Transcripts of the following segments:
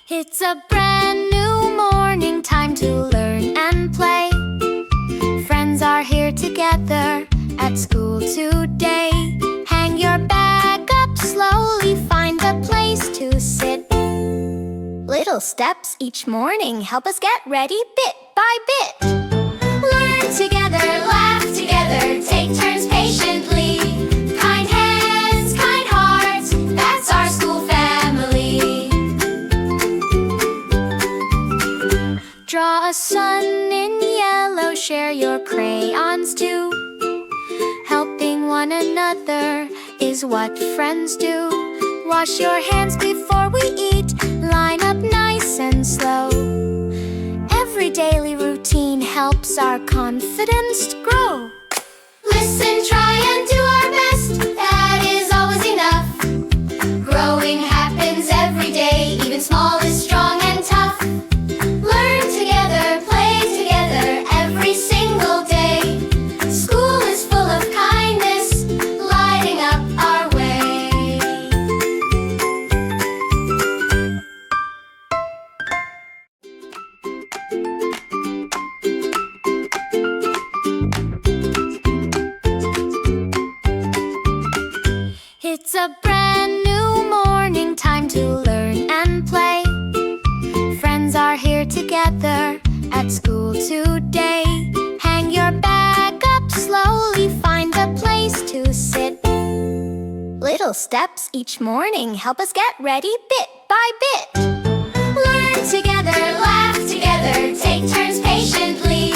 It's a brand new morning, time to learn and play. Friends are here together at school today. Hang your bag up slowly, find a place to sit. Little steps each morning help us get ready bit by bit. Learn together, laugh together, take turns patiently. Kind hands, kind hearts, that's our school family. Draw a sun in yellow, share your crayons too. Helping one another is what friends do. Wash your hands before we eat, line up nice and slow. Every daily routine helps our confidence grow. Listen, try and do our best, that is always enough. Growing happens every day, even small is strong and tough. Learn together, play together, every single day. School is full of kindness, lighting up our way. It's a brand new morning, time to learn and play. Friends are here together at school today. Hang your bag up slowly, find a place to sit. Little steps each morning help us get ready bit by bit. Learn together, laugh together, take turns patiently.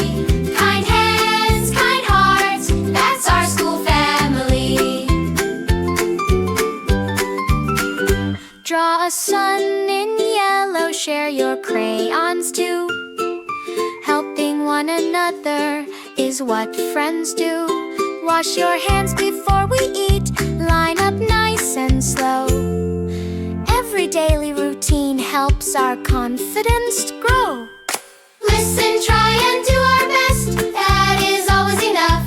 Kind hands, kind hearts, that's our school family. Draw a sun in yellow, share your crayons too. Helping one another is what friends do. Wash your hands before we eat, line up nice and slow. Every daily routine helps our confidence grow. Listen, try and do our best, that is always enough.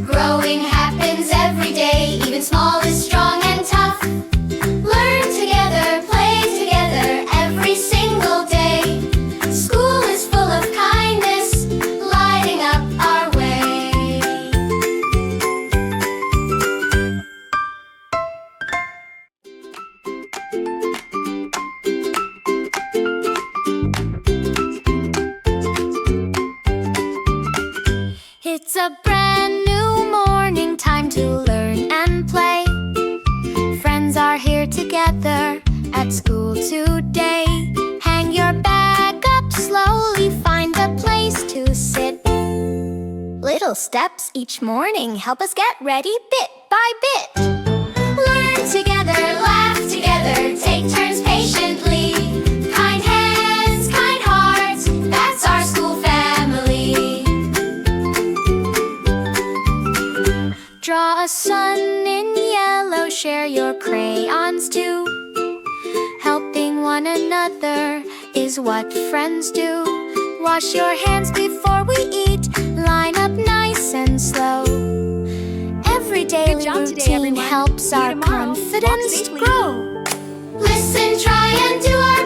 Growing happens every day, even small is strong and tough. Learn together, play together, every single day. School is full of kindness, lighting up our way. It's a brand new morning, time to learn and play. Friends are here together at school today. Hang your bag up slowly, find a place to sit. Little steps each morning help us get ready bit by bit. Learn together, laugh together, take turns patiently. Kind hands, kind hearts, that's our school family. Draw a sun in yellow, share your crayons too. Helping one another is what friends do. Wash your hands before we eat, line up nice and slow. Every daily routine helps our confidence grow. Listen, try and do our